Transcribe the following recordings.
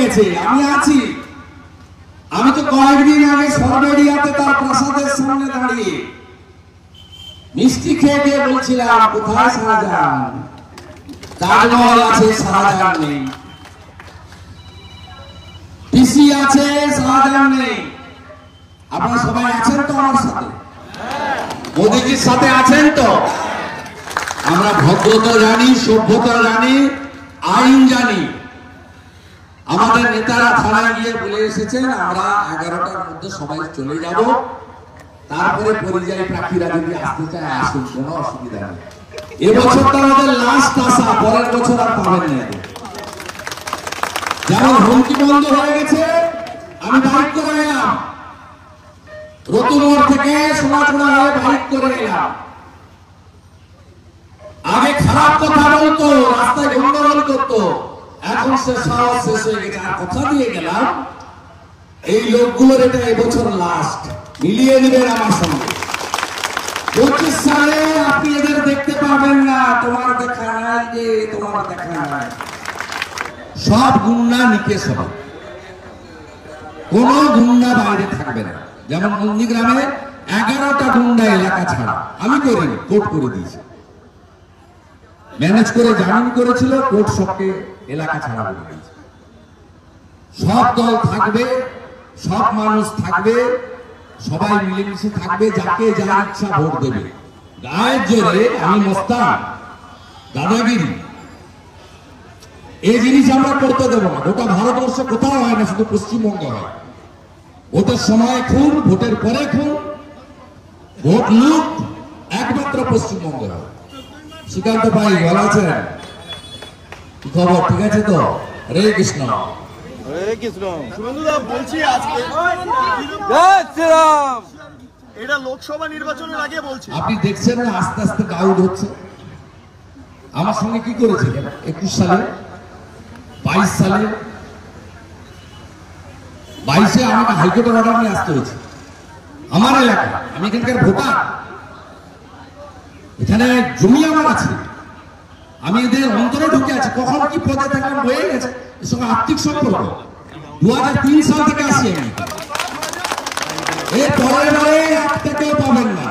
গেছে, আমি আছি। আমি তো কয়েকদিন আগে সরবেরিয়াতে তার প্রাসাদের সামনে দাঁড়িয়ে মিষ্টি খেয়ে খেয়ে বলছিলাম, কোথায় শাহজাহান? তাজমহল আছে, শাহজাহান নেই। পিসি আছে, শাহজাহান নেই। আপনারা সবাই আছেন তো আমার সাথে? মোদীজির সাথে আছেন তো? আমরা ভদ্রতা জানি, সভ্যতা জানি, আইন জানি। আমাদের নেতারা থানায় গিয়ে বলে এসেছেন আমরা 11টার মধ্যে সবাই চলে যাব, তারপরে পরিযায়ী প্রার্থীরা যদি আসতে চায় আসুন, কোনো অসুবিধা নেই। এবছরটা আমাদের লাস্ট আশা, পরের বছর আর পাবেন না। যেমন হুমকি বন্ধ হয়ে গেছে, আমি বাইক করে এলাম রতুমোড় থেকে সোনাচুড়া হয়ে বাইক করে এলাম। আগে খারাপ কথা বলতো, রাস্তায় গন্ডগোল করতো, এখন সে সাহস শেষ হয়ে গেছে। আর কথা দিয়ে গেলাম এই লোকগুলোর এটা এবছর লাস্ট, মিলিয়ে নেবেন আমার সঙ্গে। 25 সালে আপনি এদের দেখতে পাবেন না, তোমার দেখা নাই যে তোমার দেখা নাই। সব গুন্ডা নিকেশ হবে, কোন গুন্ডা বাইরে থাকবে না। যেমন নন্দীগ্রামে 11টা গুন্ডা এলাকা ছাড়া, আমি করিনি, কোর্ট করে দিয়েছি, ম্যানেজ করে জামিন করেছিল, কোর্ট সবকে এলাকা ছাড়া করে দিয়েছে। সব দল থাকবে, সব মানুষ থাকবে, সবাই মিলেমিশে থাকবে, যাকে যা ইচ্ছা ভোট দেবে। গায়ের জোরে আমি মস্তান, দাদাগিরি, এই জিনিস আমরা করতে দেবো না। গোটা ভারতবর্ষ কোথাও হয় না, শুধু পশ্চিমবঙ্গে হয়। ভোটের সময় খুন, ভোটের পরে খুন, ভোট লুট একমাত্র পশ্চিমবঙ্গে হয়। শ্রীকান্ত ভাই ভালো আছেন? কি খবর? ঠিক আছে তো? হরে কৃষ্ণ। হরে কৃষ্ণ। শুভেন্দুদা বলছি, আজকে জয় শ্রীরাম। এটা লোকসভা নির্বাচনের আগে বলছি, আপনি দেখছেন না আস্তে আস্তে ক্রাউড হচ্ছে। আমার সঙ্গে কি করেছে 21 সালে, 22 সালে, 22-এ আমাকে হাইকোর্টের অর্ডার নিয়ে আসতে হয়েছে। আমার এলাকা, আমি এখানকার ভোটার, এখানে জমি আমার আছে, আমি এদের অন্তরে ঢুকে আছি। কখন কি পদে থাকলাম হয়ে গেছে, এর সঙ্গে আর্থিক সম্পর্ক। 2003 সাল থেকে আসি আমি, এর পরের বারে 1 টাকাও পাবেন না।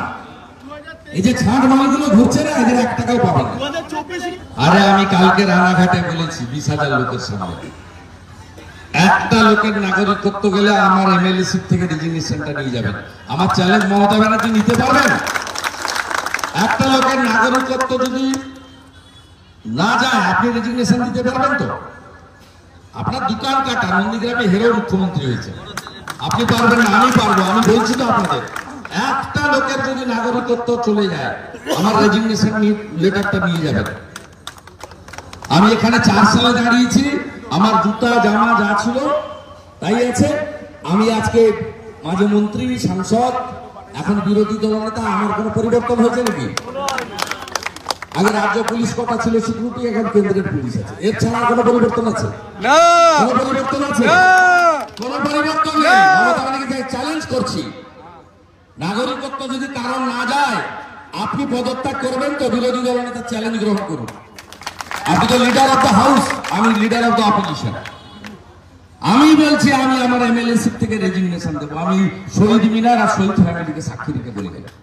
এই যে ছাড় মালগুলো ঘুরছে না, এদের 1 টাকাও পাবেন না। 2024 আরে আমি কালকে রানাঘাটে বলেছি 20,000 লোকের সামনে, একটা লোকের নাগরিকত্ব গেলে আমার এমএলএ সিট থেকে রেজিগনেশনটা নিয়ে যাবেন। আমার চ্যালেঞ্জ, মমতা ব্যানার্জি নিতে পারবেন? একটা লোকের নাগরিকত্ব যদি না যায়, আপনি রেজিগনেশন দিতে পারবেন তো? আপনার দোকান কাটা, নন্দীগ্রামে হেরো মুখ্যমন্ত্রী হয়েছে, আপনি পারবেন না, আমি পারবো। আমি বলছি তো আপনাদের, একটা লোকের যদি নাগরিকত্ব চলে যায়, আমার রেজিগনেশন লেটারটা নিয়ে যাবেন। আমি এখানে 4 সালে দাঁড়িয়েছি, আমার জুতা জামা যা ছিল তাই আছে। আমি আজকে মাঝে মন্ত্রী, সাংসদ, এখন বিরোধী দলনেতা। আমার কোনো পরিবর্তন হয়েছে নাকি? আগে রাজ্য পুলিশ কটা ছিল সিকিউরিটি, এখন কেন্দ্রের পুলিশ আছে। এর ছাড়া কোনো পরিবর্তন আছে? না, কোনো পরিবর্তন আছে? কোনো পরিবর্তন নেই। মমতা ব্যানার্জিকে চ্যালেঞ্জ করছি, নাগরিকত্ব যদি কারণ না যায়, আপনি পদত্যাগ করবেন তো? বিরোধী দলনেতা চ্যালেঞ্জ গ্রহণ করুন। আপনি তো লিডার অফ দ্য হাউস, আমি লিডার অফ দ্য অপোজিশন। আমি বলছি আমি আমার এমএলএ সিট থেকে রেজিগনেশন দেবো। আমি শহীদ মিনার আর শহীদ ফ্যামিলিকে সাক্ষী রেখে বলে গেলাম।